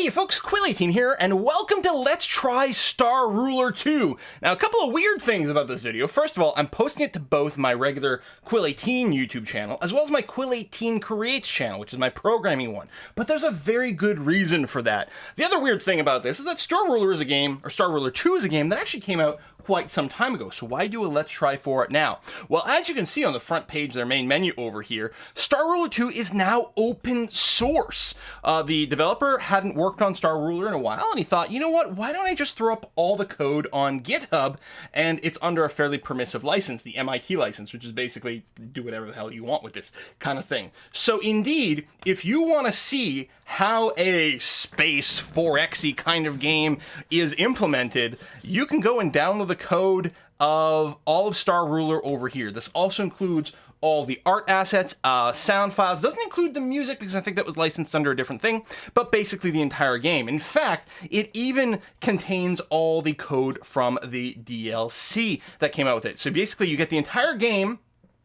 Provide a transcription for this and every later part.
Hey folks, Quill18 here, and welcome to Let's Try Star Ruler 2. Now, a couple of weird things about this video. First of all, I'm posting it to both my regular Quill18 YouTube channel, as well as my Quill18 Creates channel, which is my programming one. But there's a very good reason for that. The other weird thing about this is that Star Ruler is a game, or Star Ruler 2 is a game that actually came out quite some time ago, so why do a Let's Try for it now? Well, as you can see on the front page, their main menu over here, Star Ruler 2 is now open source. The developer hadn't worked on Star Ruler in a while, and he thought, you know what, why don't I just throw up all the code on GitHub, and it's under a fairly permissive license, the MIT license, which is basically do whatever the hell you want with this kind of thing. So indeed, if you want to see how a space 4X-y kind of game is implemented, you can go and download the code of all of Star Ruler over here. This also includes all the art assets, sound files. Doesn't include the music because I think that was licensed under a different thing, but basically the entire game. In fact, it even contains all the code from the DLC that came out with it. So basically you get the entire game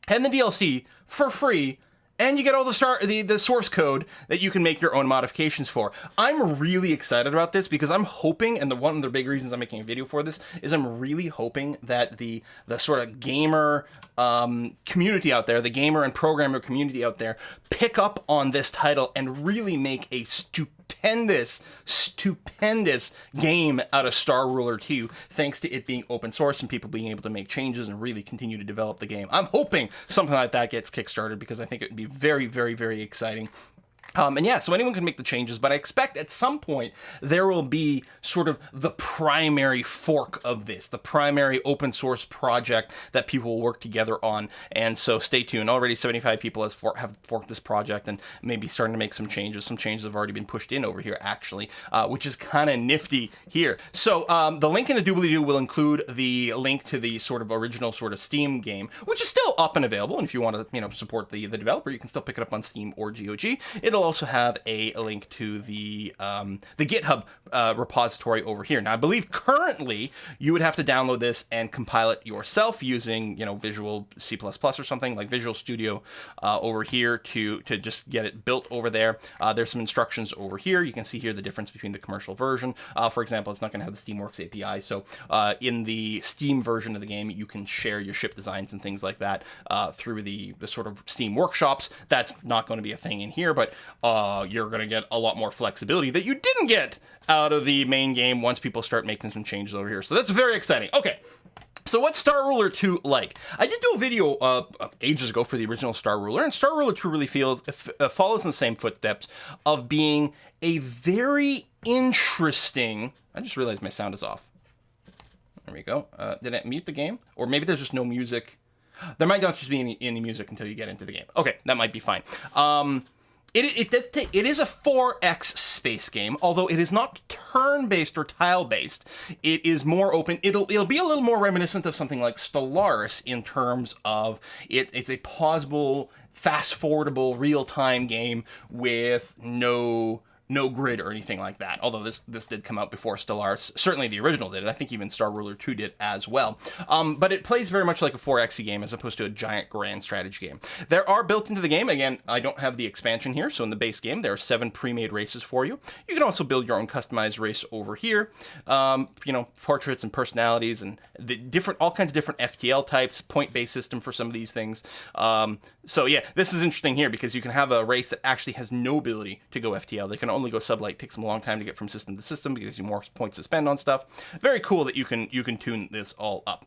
and the DLC for free, and you get all the source code that you can make your own modifications for. I'm really excited about this because I'm hoping, and one of the big reasons I'm making a video for this is I'm really hoping that the sort of gamer community out there, the gamer and programmer community out there, pick up on this title and really make a stupendous game out of Star Ruler 2, thanks to it being open source and people being able to make changes and really continue to develop the game. I'm hoping something like that gets kickstarted because I think it would be very, very, very exciting. And yeah, so anyone can make the changes, but I expect at some point there will be sort of the primary fork of this, the primary open source project that people will work together on. And so stay tuned. Already 75 people have forked this project and maybe starting to make some changes. Some changes have already been pushed in over here, actually, which is kind of nifty here. So the link in the doobly-doo will include the link to the sort of original sort of Steam game, which is still up and available. And if you want to, support the developer, you can still pick it up on Steam or GOG. It'll also have a link to the GitHub repository over here. Now, I believe currently you would have to download this and compile it yourself using, Visual C++ or something like Visual Studio over here to just get it built over there. There's some instructions over here. You can see here the difference between the commercial version. For example, it's not going to have the Steamworks API. So in the Steam version of the game, you can share your ship designs and things like that through the sort of Steam workshops. That's not going to be a thing in here, but you're going to get a lot more flexibility that you didn't get out of the main game once people start making some changes over here. So that's very exciting. Okay. So what's Star Ruler 2 like? I did do a video ages ago for the original Star Ruler, and Star Ruler 2 really follows in the same footsteps of being a very interesting... I just realized my sound is off. There we go. Did I mute the game? Or maybe there's just no music. There might not just be any music until you get into the game. Okay, that might be fine. It is a 4X space game, although it is not turn-based or tile-based. It is more open. It'll be a little more reminiscent of something like Stellaris in terms of it's a pausable, fast-forwardable, real-time game with no grid or anything like that. Although this did come out before Stellaris. Certainly the original did. I think even Star Ruler 2 did as well. But it plays very much like a 4X game as opposed to a giant grand strategy game. There are built into the game, again, I don't have the expansion here, so in the base game there are 7 pre-made races for you. You can also build your own customized race over here. Portraits and personalities and all kinds of different FTL types, point-based system for some of these things. So yeah, this is interesting here because you can have a race that actually has no ability to go FTL. They can only go sublight. It takes them a long time to get from system to system because you have more points to spend on stuff. Very cool that you can tune this all up.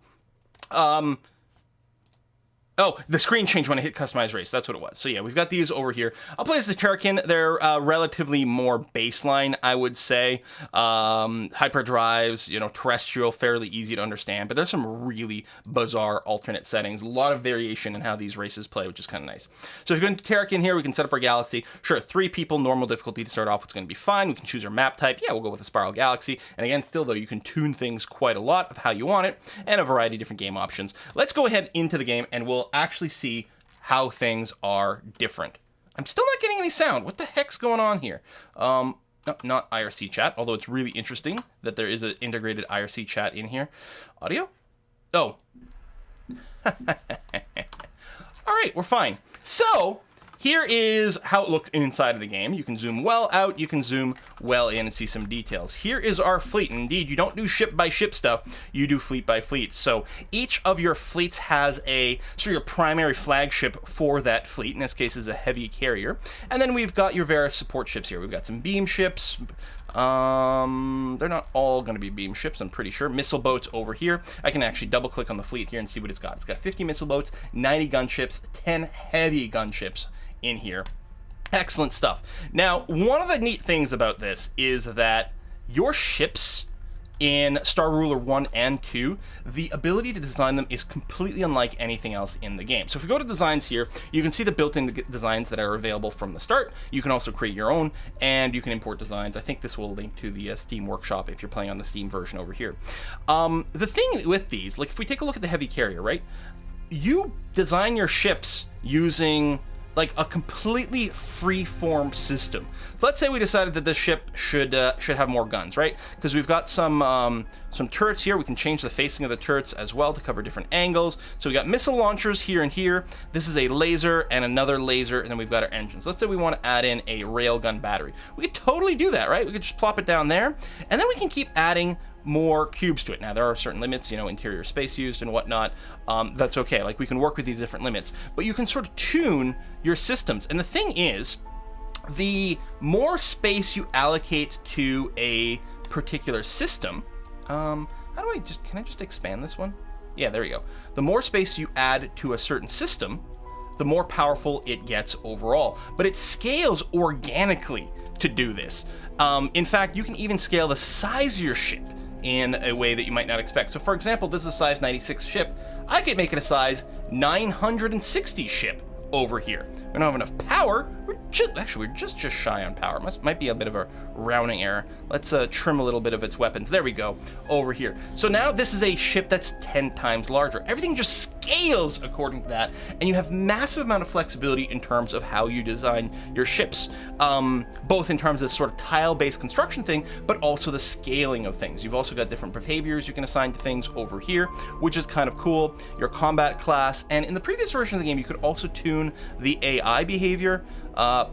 Oh, the screen changed when I hit customize race. That's what it was. So yeah, we've got these over here. I'll play as the Terrakin. They're relatively more baseline, I would say. Hyperdrives, terrestrial, fairly easy to understand. But there's some really bizarre alternate settings. A lot of variation in how these races play, which is kind of nice. So if you go into Terrakin here, we can set up our galaxy. Sure, 3 people, normal difficulty to start off. It's going to be fine. We can choose our map type. Yeah, we'll go with a spiral galaxy. And again, still though, you can tune things quite a lot of how you want it and a variety of different game options. Let's go ahead into the game and we'll actually see how things are different. I'm still not getting any sound. What the heck's going on here? No, not IRC chat, although it's really interesting that there is an integrated IRC chat in here. Audio? Oh. All right, we're fine. So here is how it looks inside of the game. You can zoom well out, you can zoom well in and see some details. Here is our fleet. And indeed, you don't do ship by ship stuff, you do fleet by fleet. So each of your fleets has a sort of your primary flagship for that fleet. In this case is a heavy carrier. And then we've got your various support ships here. We've got some beam ships. They're not all going to be beam ships, I'm pretty sure. Missile boats over here. I can actually double click on the fleet here and see what it's got. It's got 50 missile boats, 90 gunships, 10 heavy gunships in here. Excellent stuff. Now, one of the neat things about this is that your ships in Star Ruler 1 and 2, the ability to design them is completely unlike anything else in the game. So if we go to designs here, you can see the built-in designs that are available from the start. You can also create your own, and you can import designs. I think this will link to the Steam Workshop if you're playing on the Steam version over here. The thing with these, like if we take a look at the heavy carrier, right? You design your ships using like a completely free-form system. So let's say we decided that this ship should have more guns, right? Because we've got some turrets here. We can change the facing of the turrets as well to cover different angles. So we got missile launchers here and here. This is a laser and another laser, and then we've got our engines. Let's say we want to add in a railgun battery. We could totally do that, right? We could just plop it down there, and then we can keep adding more cubes to it. Now there are certain limits, you know, interior space used and whatnot. That's okay. Like we can work with these different limits, but you can sort of tune your systems. And the thing is, the more space you allocate to a particular system, can I just expand this one? Yeah, there we go. The more space you add to a certain system, the more powerful it gets overall. But it scales organically to do this. In fact, you can even scale the size of your ship in a way that you might not expect. So for example, this is a size 96 ship. I could make it a size 960 ship over here. We don't have enough power. We're just shy on power. Might be a bit of a rounding error. Let's trim a little bit of its weapons. There we go, over here. So now this is a ship that's 10 times larger. Everything just scales according to that, and you have massive amount of flexibility in terms of how you design your ships, both in terms of this sort of tile-based construction thing, but also the scaling of things. You've also got different behaviors you can assign to things over here, which is kind of cool. Your combat class, and in the previous version of the game, you could also tune the AI behavior.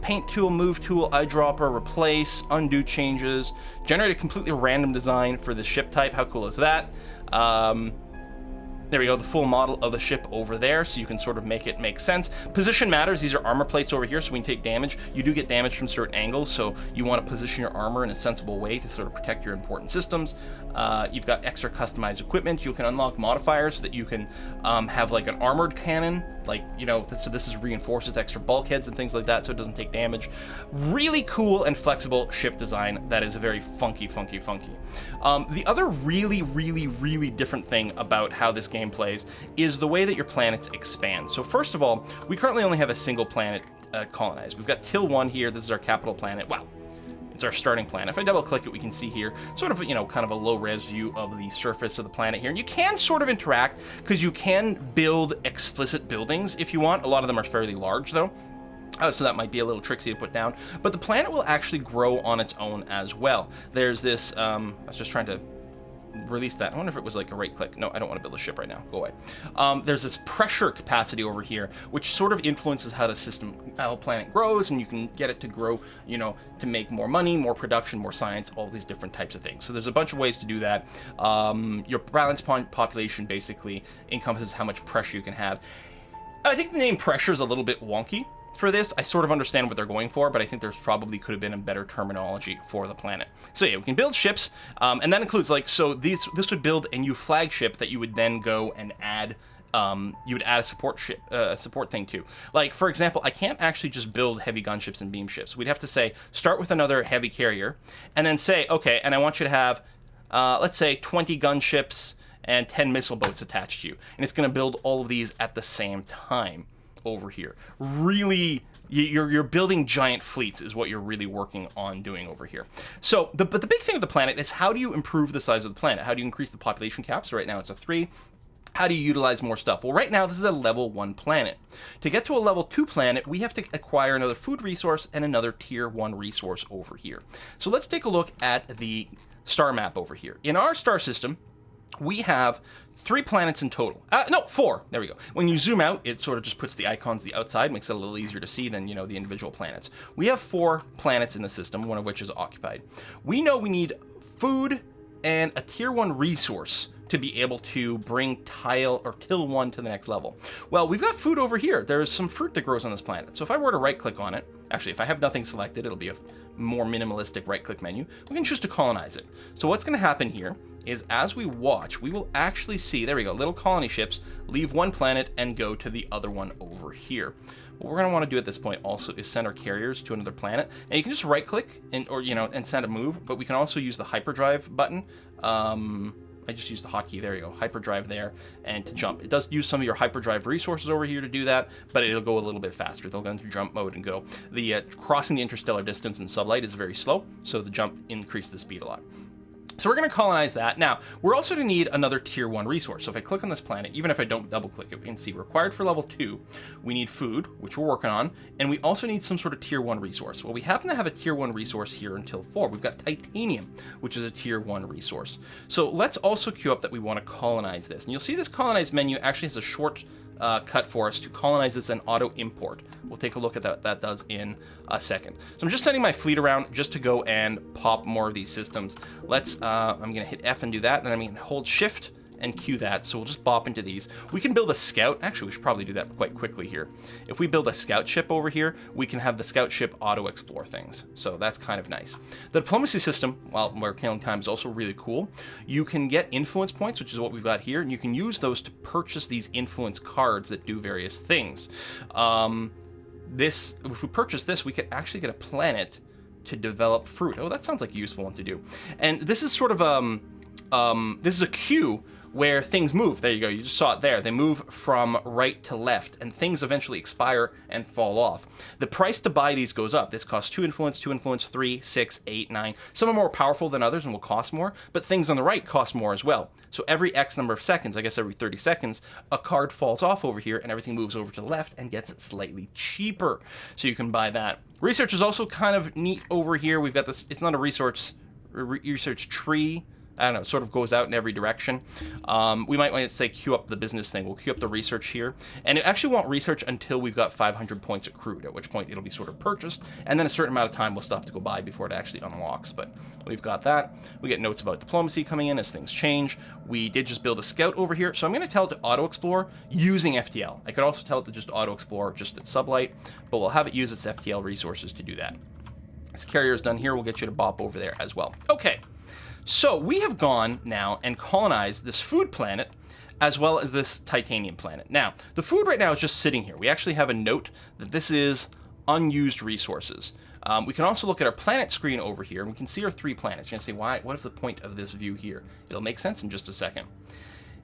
Paint tool, move tool, eyedropper, replace, undo changes, generate a completely random design for the ship type. How cool is that? There we go, the full model of the ship over there, so you can sort of make it make sense. Position matters. These are armor plates over here, so when you take damage, you do get damage from certain angles, so you want to position your armor in a sensible way to sort of protect your important systems. You've got extra customized equipment. You can unlock modifiers so that you can have like an armored cannon, like, you know, so this is reinforced with extra bulkheads and things like that, so it doesn't take damage. Really cool and flexible ship design that is very funky. The other really different thing about how this game plays is the way that your planets expand. So first of all, we currently only have a single planet colonized. We've got Till 1 here. This is our capital planet. Well, it's our starting planet. If I double click it, we can see here sort of, you know, kind of a low res view of the surface of the planet here. And you can sort of interact because you can build explicit buildings if you want. A lot of them are fairly large though. So that might be a little tricksy to put down, but the planet will actually grow on its own as well. There's this, I was just trying to release that. I wonder if it was like a right click. No, I don't want to build a ship right now. Go away. There's this pressure capacity over here, which sort of influences how the planet grows, and you can get it to grow, you know, to make more money, more production, more science, all these different types of things. So there's a bunch of ways to do that. Your balance population basically encompasses how much pressure you can have. I think the name pressure is a little bit wonky for this. I sort of understand what they're going for, but I think there's probably could have been a better terminology for the planet. So yeah, we can build ships, and that includes like, so this would build a new flagship that you would then go and add. You would add a support ship, support thing to. Like for example, I can't actually just build heavy gunships and beam ships. We'd have to say start with another heavy carrier, and then say okay, and I want you to have, let's say 20 gunships and 10 missile boats attached to you, and it's going to build all of these at the same time. Over here, really, you're building giant fleets is what you're really working on doing over here. So, but the big thing of the planet is how do you improve the size of the planet? How do you increase the population cap? So right now it's a 3. How do you utilize more stuff? Well, right now this is a level 1 planet. To get to a level 2 planet, we have to acquire another food resource and another tier 1 resource over here. So let's take a look at the star map over here. In our star system, we have 3 planets in total. No, 4. There we go. When you zoom out, it sort of just puts the icons to the outside, makes it a little easier to see than, the individual planets. We have 4 planets in the system, one of which is occupied. We know we need food and a tier 1 resource to be able to bring tile or till 1 to the next level. Well, we've got food over here. There's some fruit that grows on this planet. So if I were to right click on it, actually if I have nothing selected, it'll be a more minimalistic right click menu. We can choose to colonize it. So what's going to happen here is as we watch, we will actually see, there we go, little colony ships leave one planet and go to the other one over here. What we're going to want to do at this point also is send our carriers to another planet. And you can just right click and send a move, but we can also use the hyperdrive button. I just used the hotkey, there you go, hyperdrive there, and to jump. It does use some of your hyperdrive resources over here to do that, but it'll go a little bit faster. They'll go into jump mode and go. The crossing the interstellar distance in sublight is very slow, so the jump increases the speed a lot. So we're going to colonize that. Now, we're also going to need another tier 1 resource. So if I click on this planet, even if I don't double click it, we can see required for level 2, we need food, which we're working on, and we also need some sort of tier 1 resource. Well, we happen to have a tier 1 resource here until 4. We've got titanium, which is a tier 1 resource. So let's also queue up that we want to colonize this. And you'll see this colonize menu actually has a short cut for us to colonize this and auto import. We'll take a look at what that does in a second. So I'm just sending my fleet around just to go and pop more of these systems. I'm going to hit F and do that, and then I'm going to hold Shift and queue that. So we'll just bop into these. We can build a scout. Actually, we should probably do that quite quickly here. If we build a scout ship over here, we can have the scout ship auto explore things. So that's kind of nice. The diplomacy system, while we're killing time, is also really cool. You can get influence points, which is what we've got here, and you can use those to purchase these influence cards that do various things. If we purchase this, we could actually get a planet to develop fruit. Oh, that sounds like a useful one to do. And this is sort of this is a queue where things move. There you go, you just saw it there. They move from right to left, and things eventually expire and fall off. The price to buy these goes up. This costs 2 influence, 3, 6, 8, 9. Some are more powerful than others and will cost more, but things on the right cost more as well. So every X number of seconds, I guess every 30 seconds, a card falls off over here and everything moves over to the left and gets slightly cheaper. So you can buy that. Research is also kind of neat over here. We've got this, it's not a research tree. I don't know, it sort of goes out in every direction. We might want to say queue up the business thing. We'll queue up the research here. And it actually won't research until we've got 500 points accrued, at which point it'll be sort of purchased. And then a certain amount of time will still have to go by before it actually unlocks. But we've got that. We get notes about diplomacy coming in as things change. We did just build a scout over here. So I'm going to tell it to auto-explore using FTL. I could also tell it to just auto-explore just at sublight, but we'll have it use its FTL resources to do that. This carrier is done here. We'll get you to bop over there as well. Okay. So we have gone now and colonized this food planet as well as this titanium planet. Now, the food right now is just sitting here. We actually have a note that this is unused resources. We can also look at our planet screen over here, and we can see our 3 planets. You're going to say, why? What is the point of this view here? It'll make sense in just a second.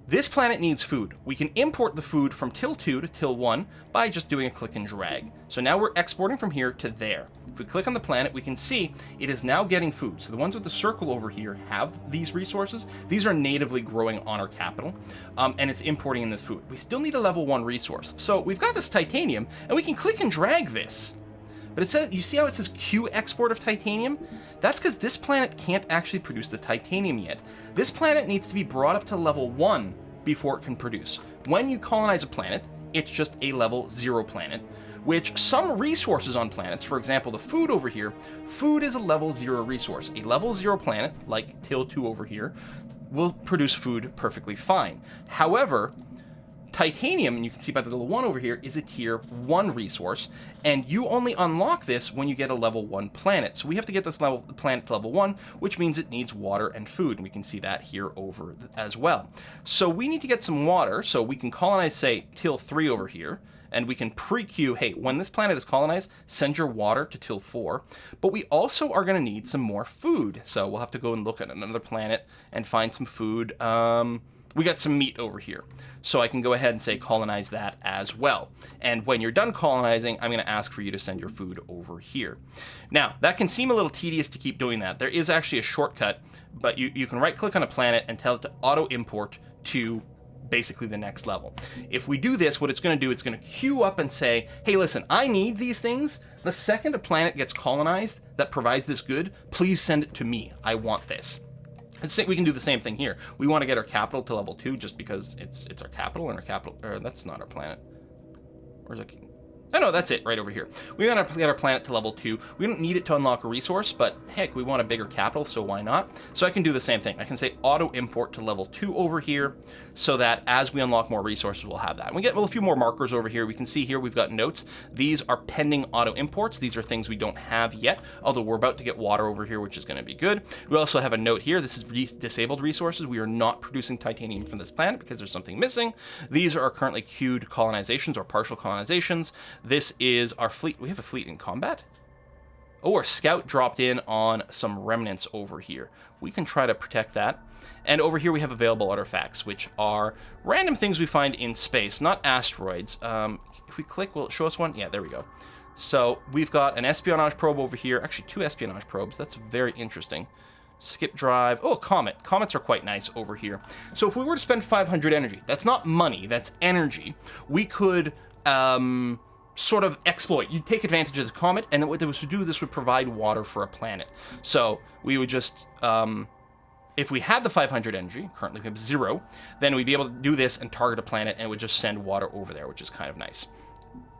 This planet needs food. We can import the food from till 2 to till 1 by just doing a click and drag. So now we're exporting from here to there. If we click on the planet, we can see it is now getting food. So the ones with the circle over here have these resources. These are natively growing on our capital, and it's importing in this food. We still need a level 1 resource. So we've got this titanium, and we can click and drag this. But it says, you see how it says Q export of titanium? That's because this planet can't actually produce the titanium yet. This planet needs to be brought up to level 1 before it can produce. When you colonize a planet, it's just a level 0 planet, which some resources on planets, for example, the food over here, food is a level 0 resource. A level 0 planet, like till 2 over here, will produce food perfectly fine. However, titanium, and you can see by the little 1 over here, is a tier 1 resource, and you only unlock this when you get a level 1 planet. So we have to get this planet to level 1, which means it needs water and food, and we can see that here over as well. So we need to get some water, so we can colonize, say, till 3 over here, and we can pre-queue, hey, when this planet is colonized, send your water to till 4, but we also are going to need some more food. So we'll have to go and look at another planet and find some food. We got some meat over here. So I can go ahead and say colonize that as well. And when you're done colonizing, I'm going to ask for you to send your food over here. Now, that can seem a little tedious to keep doing that. There is actually a shortcut, but you can right click on a planet and tell it to auto import to basically the next level. If we do this, what it's going to do, it's going to queue up and say, hey, listen, I need these things. The second a planet gets colonized that provides this good, please send it to me. I want this. We can do the same thing here. We want to get our capital to level 2 just because it's our capital, and our capital, or that's not our planet. Where's it? Oh no, that's it, right over here. We want to get our planet to level 2. We don't need it to unlock a resource, but heck, we want a bigger capital, so why not? So I can do the same thing. I can say auto import to level 2 over here, so that as we unlock more resources, we'll have that. And we get a few more markers over here. We can see here we've got notes. These are pending auto imports. These are things we don't have yet, although we're about to get water over here, which is going to be good. We also have a note here. This is disabled resources. We are not producing titanium from this planet because there's something missing. These are currently queued colonizations or partial colonizations. This is our fleet. We have a fleet in combat. Oh, our scout dropped in on some remnants over here. We can try to protect that. And over here we have available artifacts, which are random things we find in space, not asteroids. If we click, will it show us one? Yeah, there we go. So we've got an espionage probe over here. Actually, 2 espionage probes. That's very interesting. Skip drive. Oh, a comet. Comets are quite nice over here. So if we were to spend 500 energy, that's not money, that's energy. We could sort of exploit. You'd take advantage of the comet, and what it was to do, this would provide water for a planet. So we would just, if we had the 500 energy, currently we have 0, then we'd be able to do this and target a planet, and it would just send water over there, which is kind of nice.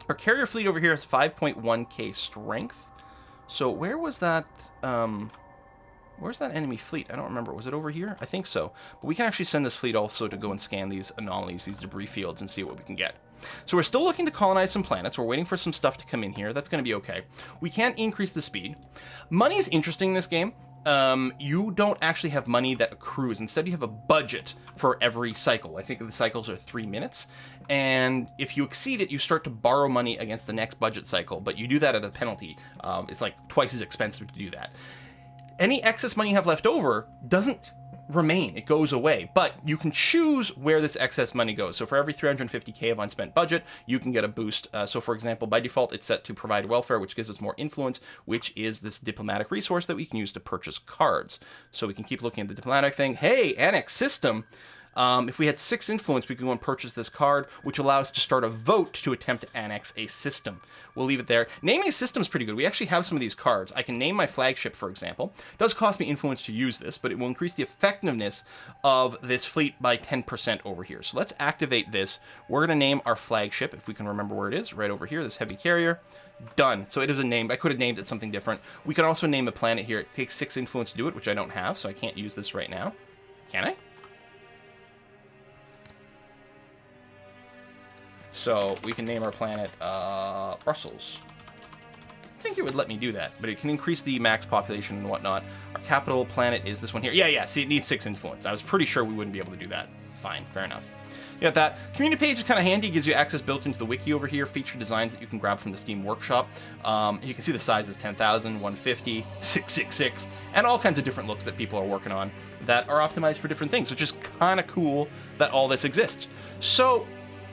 Our carrier fleet over here has 5.1k strength. So where was that, where's that enemy fleet? I don't remember. Was it over here? I think so. But we can actually send this fleet also to go and scan these anomalies, these debris fields, and see what we can get. So we're still looking to colonize some planets. We're waiting for some stuff to come in here. That's going to be okay. We can increase the speed. Money is interesting in this game. You don't actually have money that accrues. Instead, you have a budget for every cycle. I think the cycles are 3 minutes. And if you exceed it, you start to borrow money against the next budget cycle. But you do that at a penalty. It's like twice as expensive to do that. Any excess money you have left over doesn't remain. It goes away. But you can choose where this excess money goes. So for every 350k of unspent budget, you can get a boost. So for example, by default, it's set to provide welfare, which gives us more influence, which is this diplomatic resource that we can use to purchase cards. So we can keep looking at the diplomatic thing. Hey, annex system. If we had 6 influence, we can go and purchase this card, which allows us to start a vote to attempt to annex a system. We'll leave it there. Naming a system is pretty good. We actually have some of these cards. I can name my flagship, for example. It does cost me influence to use this, but it will increase the effectiveness of this fleet by 10% over here. So let's activate this. We're going to name our flagship, if we can remember where it is, right over here, this heavy carrier. Done. So it is a name. I could have named it something different. We can also name a planet here. It takes 6 influence to do it, which I don't have, so I can't use this right now. Can I? So we can name our planet Brussels. I think it would let me do that, but it can increase the max population and whatnot. Our capital planet is this one here. Yeah, see, it needs 6 influence. I was pretty sure we wouldn't be able to do that. Fine, fair enough. You got that. Community page is kind of handy. It gives you access built into the wiki over here. Feature designs that you can grab from the Steam Workshop. You can see the sizes: 10,000, 150, 666, and all kinds of different looks that people are working on that are optimized for different things, which is kind of cool that all this exists. So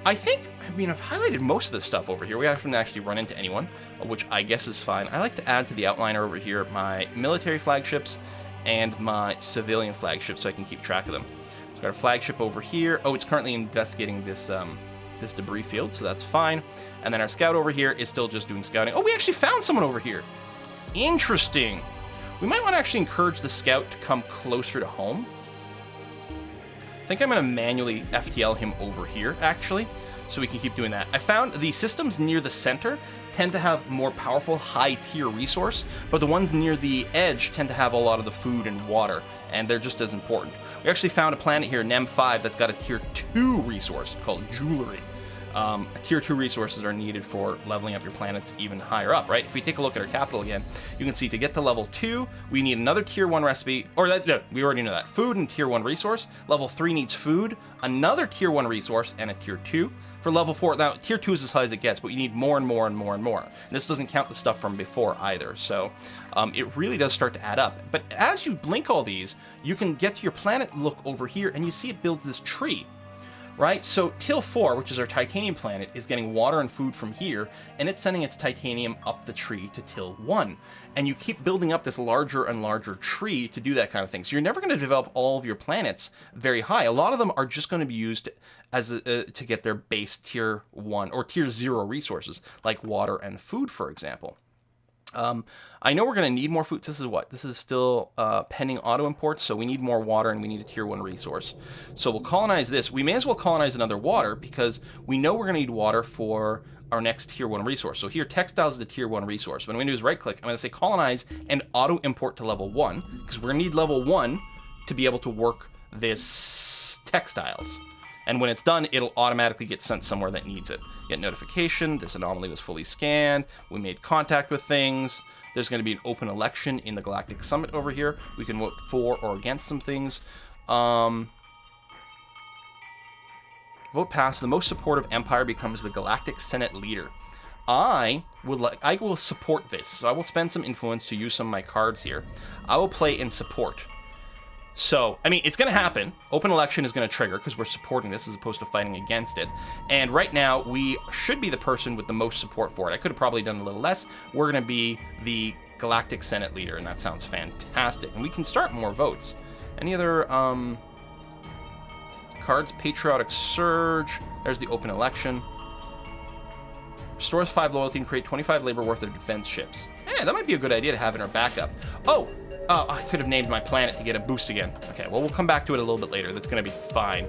I think, I've highlighted most of this stuff over here. We haven't actually run into anyone, which I guess is fine. I like to add to the outliner over here my military flagships and my civilian flagships so I can keep track of them. So we've got a flagship over here. Oh, it's currently investigating this this debris field, so that's fine. And then our scout over here is still just doing scouting. Oh, we actually found someone over here. Interesting. We might want to actually encourage the scout to come closer to home. I think I'm going to manually FTL him over here, actually, so we can keep doing that. I found the systems near the center tend to have more powerful high-tier resource, but the ones near the edge tend to have a lot of the food and water, and they're just as important. We actually found a planet here, NEM5, that's got a tier 2 resource called Jewelry. Tier 2 resources are needed for leveling up your planets even higher up, right? If we take a look at our capital again, you can see to get to level 2, we need another tier 1 recipe, or we already know that. Food and tier 1 resource. Level 3 needs food, another tier 1 resource, and a tier 2. For level 4, now tier 2 is as high as it gets, but you need more and more and more and more. And this doesn't count the stuff from before either, so it really does start to add up. But as you blink all these, you can get to your planet, look over here, and you see it builds this tree. Right, so Till 4, which is our titanium planet, is getting water and food from here, and it's sending its titanium up the tree to Till 1. And you keep building up this larger and larger tree to do that kind of thing. So you're never going to develop all of your planets very high. A lot of them are just going to be used as to get their base tier 1 or tier 0 resources, like water and food, for example. I know we're going to need more food. This is what? This is still pending auto imports, so we need more water and we need a tier 1 resource. So we'll colonize this. We may as well colonize another water because we know we're going to need water for our next tier 1 resource. So here, textiles is a tier 1 resource. What I'm going to do is right click. I'm going to say colonize and auto import to level 1 because we're going to need level 1 to be able to work this textiles. And when it's done, it'll automatically get sent somewhere that needs it. Get notification, this anomaly was fully scanned, we made contact with things, there's going to be an open election in the Galactic Summit over here. We can vote for or against some things. Vote passed, the most supportive empire becomes the Galactic Senate leader. I will support this, so I will spend some influence to use some of my cards here. I will play in support. So, I mean, it's going to happen. Open election is going to trigger because we're supporting this as opposed to fighting against it. And right now, we should be the person with the most support for it. I could have probably done a little less. We're going to be the Galactic Senate leader, and that sounds fantastic. And we can start more votes. Any other cards? Patriotic Surge. There's the open election. Restores 5 loyalty and create 25 labor worth of defense ships. Yeah, that might be a good idea to have in our backup. Oh, I could have named my planet to get a boost again. Okay, well, we'll come back to it a little bit later. That's going to be fine.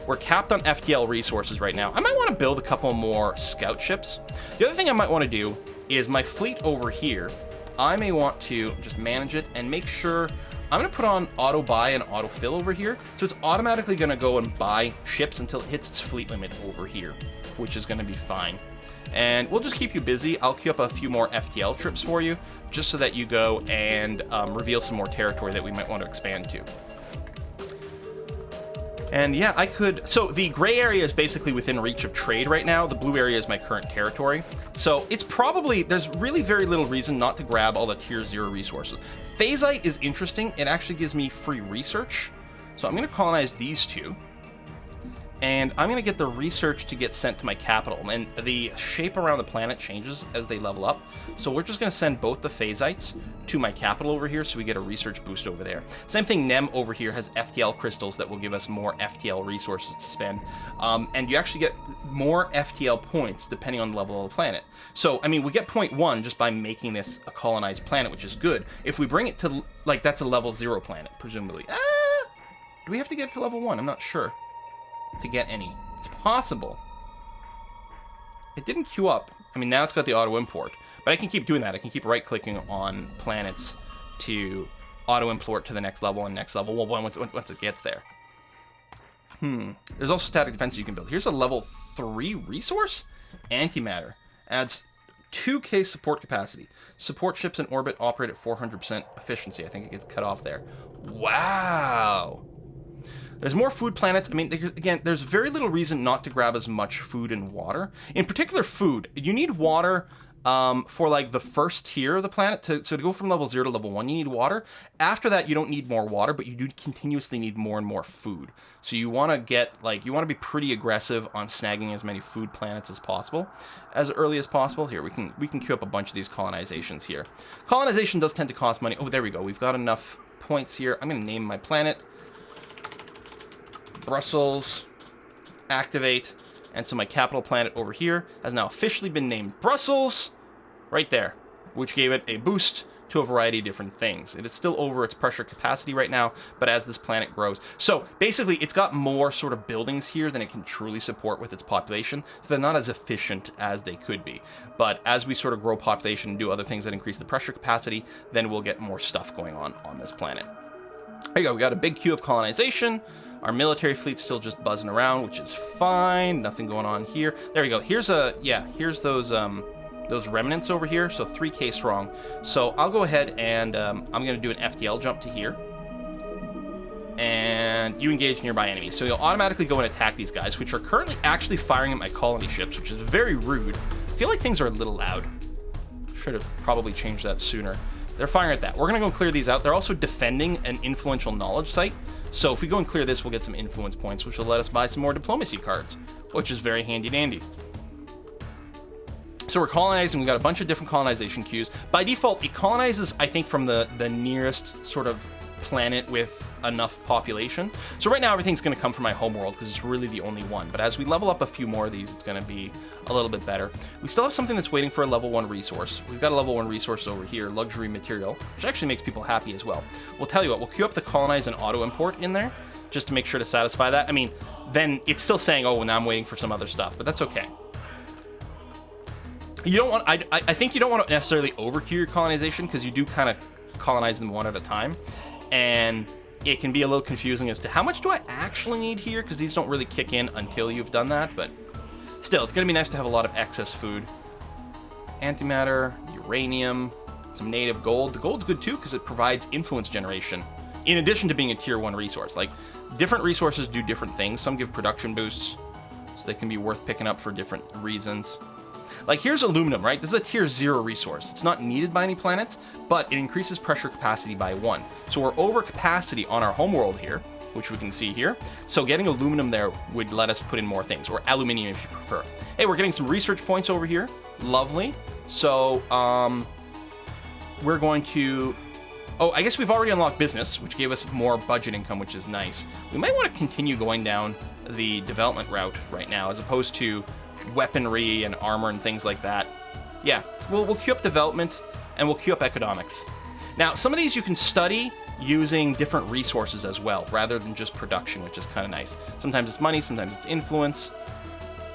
We're capped on FTL resources right now. I might want to build a couple more scout ships. The other thing I might want to do is my fleet over here. I may want to just manage it and make sure I'm going to put on auto buy and auto fill over here. So it's automatically going to go and buy ships until it hits its fleet limit over here, which is going to be fine. And we'll just keep you busy. I'll queue up a few more FTL trips for you, just so that you go and reveal some more territory that we might want to expand to. And yeah, I could... So the gray area is basically within reach of trade right now. The blue area is my current territory. So it's probably... There's really very little reason not to grab all the tier 0 resources. Phasite is interesting. It actually gives me free research. So I'm going to colonize these two. And I'm going to get the research to get sent to my capital. And the shape around the planet changes as they level up. So we're just going to send both the phasites to my capital over here so we get a research boost over there. Same thing, Nem over here has FTL crystals that will give us more FTL resources to spend. And you actually get more FTL points depending on the level of the planet. So, I mean, we get 0.1 just by making this a colonized planet, which is good. If we bring it to, like, that's a level 0 planet, presumably. Do we have to get to level 1? I'm not sure. To get any. It's possible. It didn't queue up. I mean, now it's got the auto import, but I can keep doing that. I can keep right clicking on planets to auto import to the next level and next level. Well, once it gets there. There's also static defense you can build. Here's a level 3 resource. Antimatter adds 2k support capacity. Support ships in orbit operate at 400% efficiency. I think it gets cut off there. Wow. There's more food planets. I mean, again, there's very little reason not to grab as much food and water. In particular, food. You need water for, like, the first tier of the planet. So to go from level 0 to level 1, you need water. After that, you don't need more water, but you do continuously need more and more food. So you want to get, like, you want to be pretty aggressive on snagging as many food planets as possible, as early as possible. Here, we can queue up a bunch of these colonizations here. Colonization does tend to cost money. Oh, there we go. We've got enough points here. I'm going to name my planet Brussels, activate, and so my capital planet over here has now officially been named Brussels, right there, which gave it a boost to a variety of different things. It is still over its pressure capacity right now, but as this planet grows. So basically, it's got more sort of buildings here than it can truly support with its population, so they're not as efficient as they could be. But as we sort of grow population and do other things that increase the pressure capacity, then we'll get more stuff going on this planet. There you go, we got a big queue of colonization. Our military fleet's still just buzzing around, which is fine. Nothing going on here. There we go. Here's those remnants over here. So 3k strong. So I'll go ahead and I'm going to do an FTL jump to here. And you engage nearby enemies. So you'll automatically go and attack these guys, which are currently actually firing at my colony ships, which is very rude. I feel like things are a little loud. Should have probably changed that sooner. They're firing at that. We're going to go and clear these out. They're also defending an influential knowledge site. So if we go and clear this, we'll get some influence points, which will let us buy some more diplomacy cards, which is very handy dandy. So we're colonizing. We've got a bunch of different colonization queues. By default, it colonizes, I think, from the nearest sort of planet with enough population. So right now, everything's going to come from my home world because it's really the only one. But as we level up a few more of these, it's going to be a little bit better. We still have something that's waiting for a level 1 resource. We've got a level 1 resource over here, luxury material, which actually makes people happy as well. We'll tell you what, we'll queue up the colonize and auto import in there just to make sure to satisfy that. I mean, then it's still saying, oh, well, now I'm waiting for some other stuff, but that's okay. You don't want, I think you don't want to necessarily overqueue your colonization because you do kind of colonize them one at a time. And it can be a little confusing as to how much do I actually need here, because these don't really kick in until you've done that. But still, it's going to be nice to have a lot of excess food. Antimatter, uranium, some native gold. The gold's good too because it provides influence generation in addition to being a tier 1 resource. Like, different resources do different things. Some give production boosts, so they can be worth picking up for different reasons. Like, here's aluminum, right? This is a tier 0 resource. It's not needed by any planets, but it increases pressure capacity by 1. So we're over capacity on our homeworld here, which we can see here. So getting aluminum there would let us put in more things, or aluminium if you prefer. Hey, we're getting some research points over here. Lovely. So we're going to... Oh, I guess we've already unlocked business, which gave us more budget income, which is nice. We might want to continue going down the development route right now, as opposed to weaponry and armor and things like that. Yeah, we'll queue up development and we'll queue up economics. Now, some of these you can study using different resources as well, rather than just production, which is kind of nice. Sometimes it's money, sometimes it's influence.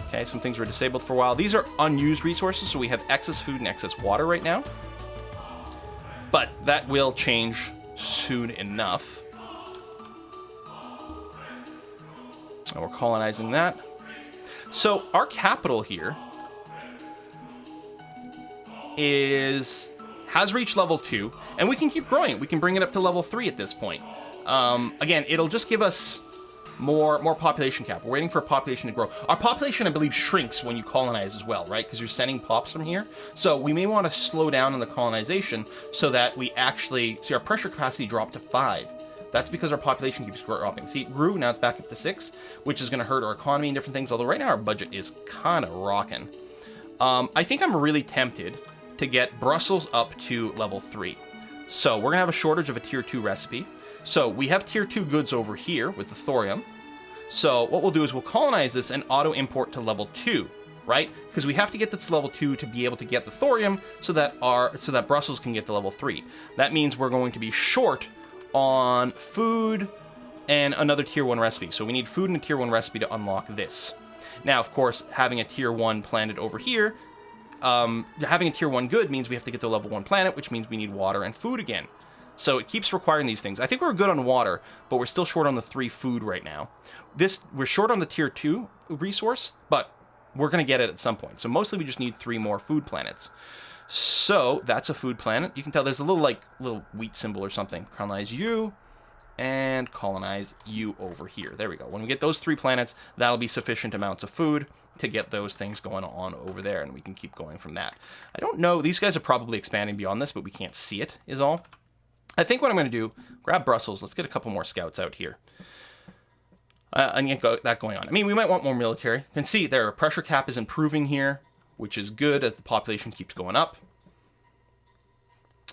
Okay, some things were disabled for a while. These are unused resources, so we have excess food and excess water right now. But that will change soon enough. And we're colonizing that. So our capital here has reached level 2, and we can keep growing it. We can bring it up to level 3 at this point. Again, it'll just give us more population cap. We're waiting for a population to grow. Our population, I believe, shrinks when you colonize as well, right? Because you're sending pops from here. So we may want to slow down on the colonization so that we actually see our pressure capacity drop to 5. That's because our population keeps dropping. See, it grew, now it's back up to 6, which is going to hurt our economy and different things, although right now our budget is kind of rocking. I think I'm really tempted to get Brussels up to level 3. So we're going to have a shortage of a tier 2 recipe. So we have tier 2 goods over here with the thorium. So what we'll do is we'll colonize this and auto-import to level 2, right? Because we have to get this to level 2 to be able to get the thorium so that Brussels can get to level 3. That means we're going to be short on food and another tier 1 recipe. So we need food and a tier 1 recipe to unlock this. Now, of course, having a tier 1 planet over here, having a tier 1 good means we have to get to level 1 planet, which means we need water and food again. So it keeps requiring these things. I think we're good on water, but we're still short on the 3 food right now. We're short on the tier 2 resource, but we're going to get it at some point. So mostly we just need 3 more food planets. So that's a food planet. You can tell there's a little wheat symbol or something. Colonize you and colonize you over here. There we go. When we get those 3 planets, that'll be sufficient amounts of food to get those things going on over there, and we can keep going from that. I don't know. These guys are probably expanding beyond this, but we can't see it is all. I think what I'm going to do, grab Brussels. Let's get a couple more scouts out here. And get that going on. I mean, we might want more military. You can see their pressure cap is improving here, which is good as the population keeps going up.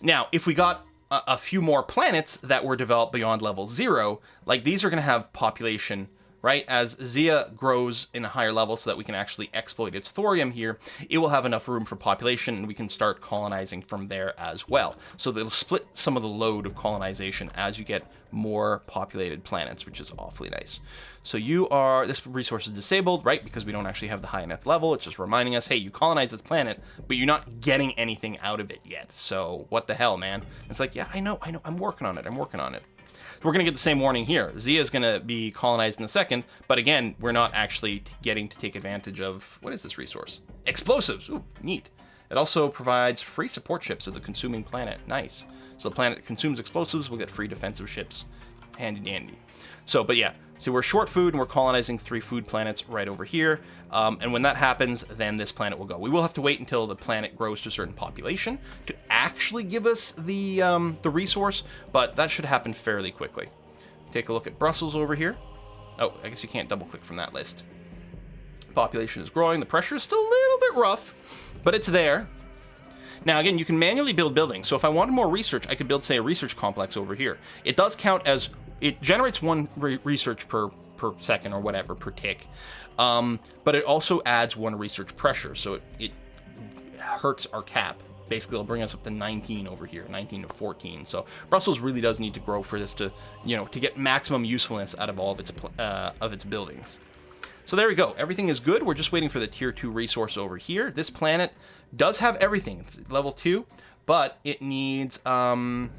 Now, if we got a few more planets that were developed beyond level 0, like these are going to have population, right? As Zia grows in a higher level so that we can actually exploit its thorium here, it will have enough room for population and we can start colonizing from there as well. So they'll split some of the load of colonization as you get more populated planets, which is awfully nice. So this resource is disabled, right? Because we don't actually have the high enough level. It's just reminding us, hey, you colonize this planet, but you're not getting anything out of it yet. So what the hell, man? It's like, yeah, I know. I'm working on it. We're going to get the same warning here. Zia is going to be colonized in a second, but again, we're not actually getting to take advantage of, what is this resource? Explosives. Ooh, neat. It also provides free support ships of the consuming planet. Nice. So the planet consumes explosives, we'll get free defensive ships. Handy dandy. So, but yeah, so we're short food and we're colonizing 3 food planets right over here. And when that happens, then this planet will go. We will have to wait until the planet grows to a certain population to actually give us the resource, but that should happen fairly quickly. Take a look at Brussels over here. Oh, I guess you can't double click from that list. Population is growing. The pressure is still a little bit rough, but it's there. Now, again, you can manually build buildings. So if I wanted more research, I could build, say, a research complex over here. It does count as, it generates one research per second or whatever, per tick. But it also adds one research pressure. So it hurts our cap. Basically, it'll bring us up to 19 over here, 19 to 14. So Brussels really does need to grow for this to, to get maximum usefulness out of all of its buildings. So there we go. Everything is good. We're just waiting for the tier 2 resource over here. This planet does have everything. It's level 2, but it needs, requirement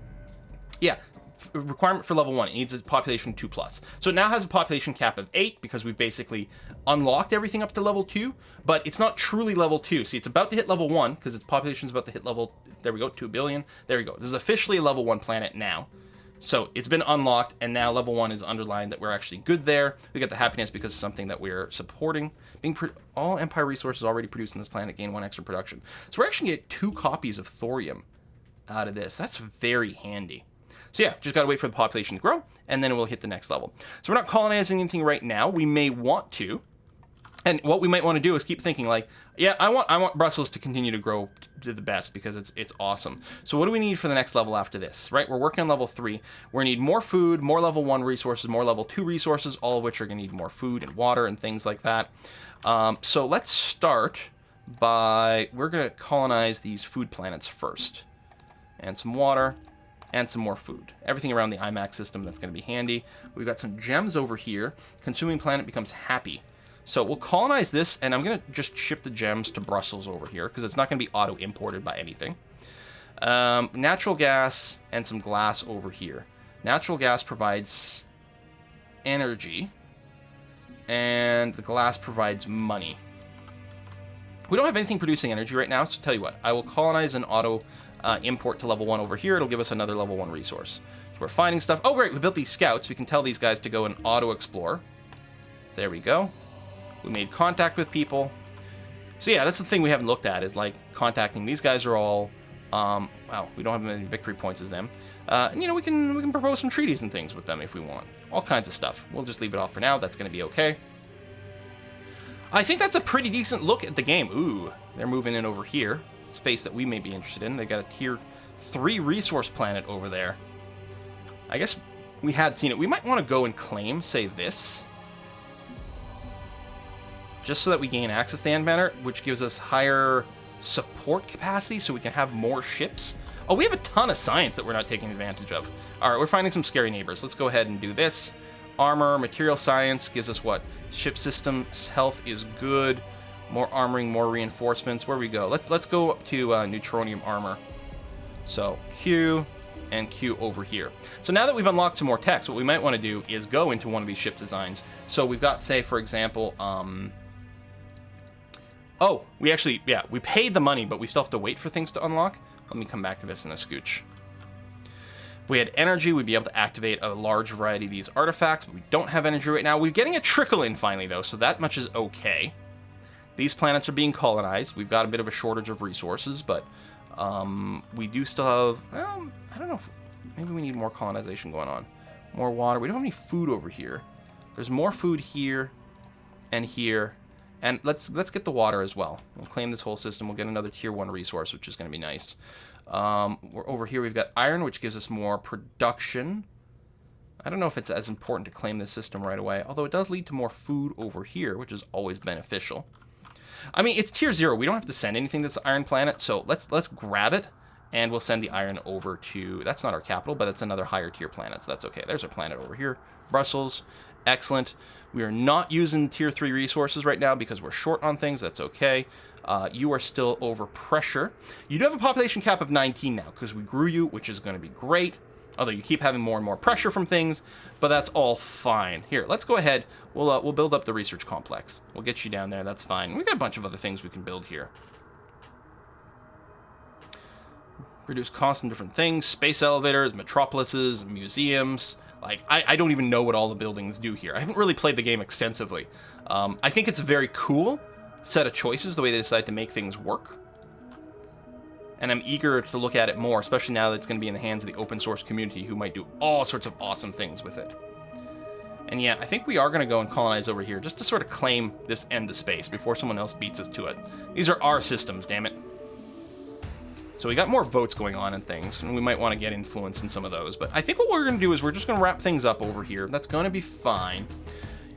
for level 1. It needs a population 2+. So it now has a population cap of 8 because we've basically unlocked everything up to level 2, but it's not truly level 2. See, it's about to hit level 1 because its population is about to hit level, there we go, 2 billion. There we go. This is officially a level 1 planet now. So it's been unlocked, and now level 1 is underlined that we're actually good there. We get the happiness because it's something that we're supporting. All Empire resources already produced on this planet gain 1 extra production. So we're actually going to get 2 copies of thorium out of this. That's very handy. So yeah, just got to wait for the population to grow, and then we'll hit the next level. So we're not colonizing anything right now. We may want to. And what we might want to do is keep thinking like, yeah, I want Brussels to continue to grow to the best because it's awesome. So what do we need for the next level after this, right? We're working on level 3. We're going to need more food, more level 1 resources, more level 2 resources, all of which are going to need more food and water and things like that. So let's start by, we're going to colonize these food planets first. And some water and some more food. Everything around the IMAX system, that's going to be handy. We've got some gems over here. Consuming planet becomes happy. So we'll colonize this, and I'm going to just ship the gems to Brussels over here, because it's not going to be auto-imported by anything. Natural gas and some glass over here. Natural gas provides energy, and the glass provides money. We don't have anything producing energy right now, so tell you what, I will colonize an auto import to level 1 over here. It'll give us another level 1 resource. So we're finding stuff. Oh, great, we built these scouts. We can tell these guys to go and auto-explore. There we go. We made contact with people. So yeah, that's the thing we haven't looked at, is like contacting. These guys are all, wow, we don't have as many victory points as them. And we can propose some treaties and things with them if we want. All kinds of stuff. We'll just leave it off for now. That's going to be okay. I think that's a pretty decent look at the game. Ooh, they're moving in over here. Space that we may be interested in. They got a tier 3 resource planet over there. I guess we had seen it. We might want to go and claim, say, this. Just so that we gain access to Banner, which gives us higher support capacity so we can have more ships. Oh, we have a ton of science that we're not taking advantage of. All right, we're finding some scary neighbors. Let's go ahead and do this. Armor, material science gives us what? Ship systems, health is good. More armoring, more reinforcements. Where we go? Let's go up to neutronium armor. So Q and Q over here. So now that we've unlocked some more text, what we might want to do is go into one of these ship designs. So we've got, say, for example, oh, we actually, yeah, we paid the money, but we still have to wait for things to unlock. Let me come back to this in a scooch. If we had energy, we'd be able to activate a large variety of these artifacts, but we don't have energy right now. We're getting a trickle in finally, though, so that much is okay. These planets are being colonized. We've got a bit of a shortage of resources, but we do still have, well, I don't know, maybe we need more colonization going on. More water. We don't have any food over here. There's more food here and here. And let's get the water as well. We'll claim this whole system. We'll get another tier 1 resource, which is going to be nice. We're over here. We've got iron, which gives us more production. I don't know if it's as important to claim this system right away, although it does lead to more food over here, which is always beneficial. I mean, it's tier 0. We don't have to send anything to this iron planet, so let's grab it, and we'll send the iron over to... That's not our capital, but it's another higher tier planet, so that's okay. There's our planet over here. Brussels. Excellent. We are not using tier 3 resources right now because we're short on things. That's okay. You are still over pressure. You do have a population cap of 19 now because we grew you, which is going to be great. Although you keep having more and more pressure from things, but that's all fine. Here, let's go ahead. We'll build up the research complex. We'll get you down there. That's fine. We've got a bunch of other things we can build here. Reduce costs on different things. Space elevators, metropolises, museums. Like, I don't even know what all the buildings do here. I haven't really played the game extensively. I think it's a very cool set of choices, the way they decide to make things work. And I'm eager to look at it more, especially now that it's going to be in the hands of the open source community who might do all sorts of awesome things with it. And yeah, I think we are going to go and colonize over here just to sort of claim this end of space before someone else beats us to it. These are our systems, damn it. So we got more votes going on and things, and we might want to get influence in some of those. But I think what we're going to do is we're just going to wrap things up over here. That's going to be fine.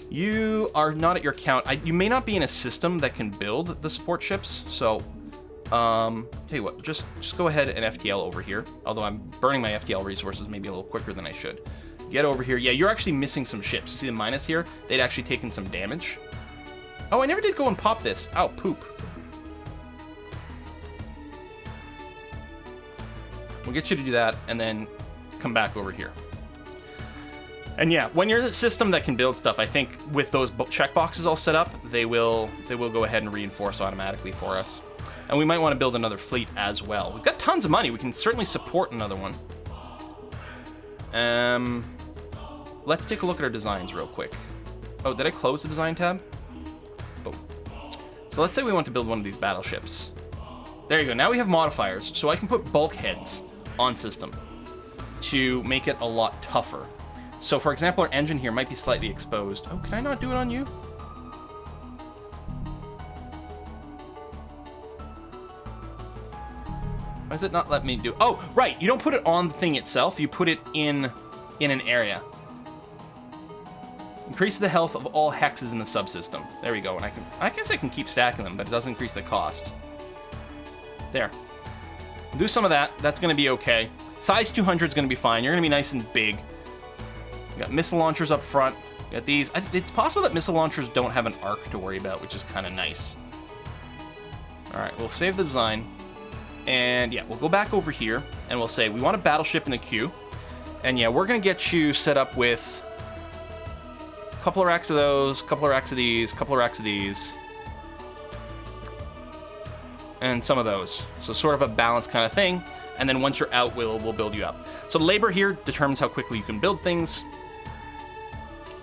You are not at your count. You may not be in a system that can build the support ships, so tell you what, just go ahead and FTL over here. Although I'm burning my FTL resources maybe a little quicker than I should. Get over here. Yeah, you're actually missing some ships. You see the minus here? They'd actually taken some damage. Oh, I never did go and pop this. Ow, poop. We'll get you to do that and then come back over here. And yeah, when you're a system that can build stuff, I think with those checkboxes all set up, they will go ahead and reinforce automatically for us. And we might want to build another fleet as well. We've got tons of money. We can certainly support another one. Let's take a look at our designs real quick. Oh, did I close the design tab? Oh. So let's say we want to build one of these battleships. There you go. Now we have modifiers, so I can put bulkheads on system to make it a lot tougher. So for example, our engine here might be slightly exposed. Oh, can I not do it on you? Why does it not let me do? Oh, right. You don't put it on the thing itself. You put it in an area. Increase the health of all hexes in the subsystem. There we go. And I guess I can keep stacking them, but it does increase the cost. There. Do some of that. That's going to be okay. Size 200 is going to be fine. You're going to be nice and big. You got missile launchers up front. You got these. It's possible that missile launchers don't have an arc to worry about, which is kind of nice. All right, we'll save the design. And yeah, we'll go back over here and we'll say we want a battleship in the queue. And yeah, we're going to get you set up with a couple of racks of those, a couple of racks of these, a couple of racks of these. And some of those. So sort of a balanced kind of thing. And then once you're out, we'll build you up. So labor here determines how quickly you can build things.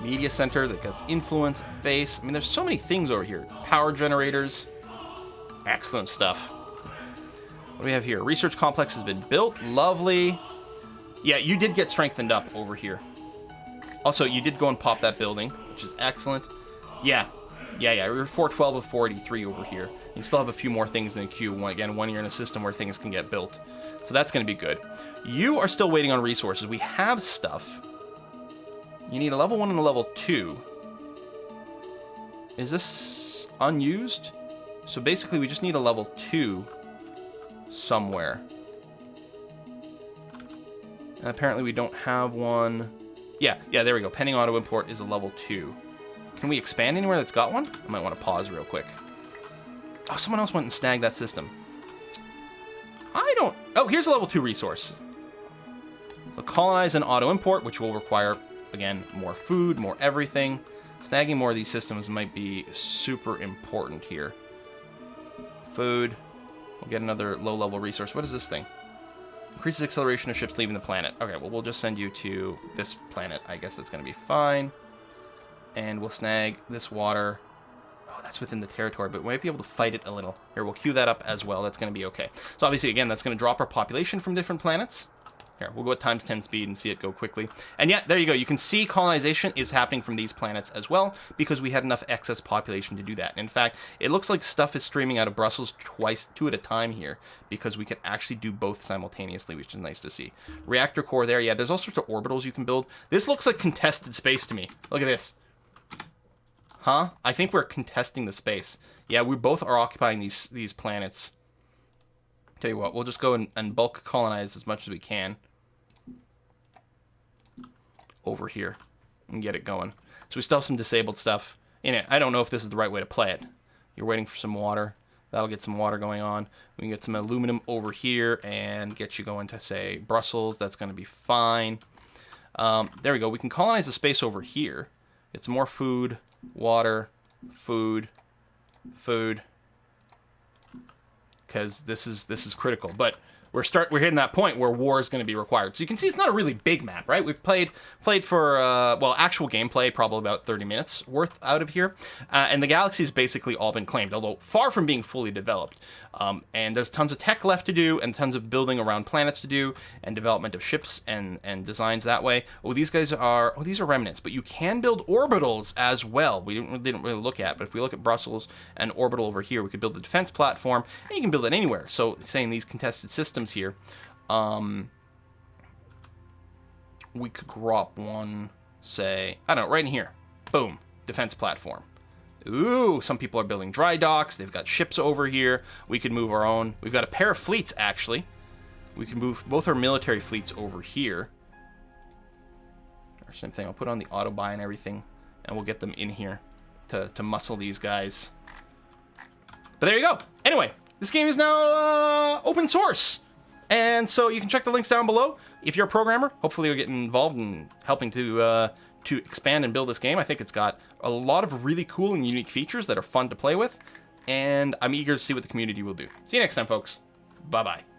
Media center that gets influence, base. I mean, there's so many things over here. Power generators. Excellent stuff. What do we have here? Research complex has been built. Lovely. Yeah, you did get strengthened up over here. Also, you did go and pop that building, which is excellent. Yeah. We're 412 of 483 over here. You still have a few more things in the queue. Again, when you're in a system where things can get built. So that's going to be good. You are still waiting on resources. We have stuff. You need a level 1 and a level 2. Is this unused? So basically, we just need a level 2 somewhere. And apparently we don't have one. Yeah, there we go. Pending auto import is a level 2. Can we expand anywhere that's got one? I might want to pause real quick. Oh, someone else went and snagged that system. Oh, here's a level 2 resource. So colonize and auto import, which will require, again, more food, more everything. Snagging more of these systems might be super important here. Food. We'll get another low-level resource. What is this thing? Increases acceleration of ships leaving the planet. Okay, well, we'll just send you to this planet. I guess that's going to be fine. And we'll snag this water. Oh, that's within the territory, but we might be able to fight it a little. Here, we'll queue that up as well. That's going to be okay. So obviously, again, that's going to drop our population from different planets. Here, we'll go at times 10 speed and see it go quickly. And yeah, there you go. You can see colonization is happening from these planets as well because we had enough excess population to do that. In fact, it looks like stuff is streaming out of Brussels two at a time here because we can actually do both simultaneously, which is nice to see. Reactor core there. Yeah, there's all sorts of orbitals you can build. This looks like contested space to me. Look at this. Huh? I think we're contesting the space. Yeah, we both are occupying these planets. Tell you what, we'll just go and bulk colonize as much as we can over here and get it going. So we still have some disabled stuff in it. I don't know if this is the right way to play it. You're waiting for some water. That'll get some water going on. We can get some aluminum over here and get you going to, say, Brussels. That's going to be fine. There we go. We can colonize the space over here. Get some more food, water, food, because this is critical. But we're hitting that point where war is going to be required. So you can see it's not a really big map, right? We've played for well, actual gameplay probably about 30 minutes worth out of here, and the galaxy's basically all been claimed, although far from being fully developed. And there's tons of tech left to do, and tons of building around planets to do, and development of ships and designs that way. Oh, these are remnants, but you can build orbitals as well. We didn't really look at, but if we look at Brussels and orbital over here, we could build the defense platform, and you can build it anywhere. So saying these contested systems here, we could drop one, say, I don't know, right in here. Boom, defense platform. Ooh, some people are building dry docks. They've got ships over here. We could move our own. We've got a pair of fleets, actually. We can move both our military fleets over here. Or same thing, I'll put on the auto buy and everything, and we'll get them in here to muscle these guys. But there you go. Anyway, this game is now open source. And so you can check the links down below. If you're a programmer, hopefully you'll get involved in helping to expand and build this game. I think it's got a lot of really cool and unique features that are fun to play with. And I'm eager to see what the community will do. See you next time, folks. Bye-bye.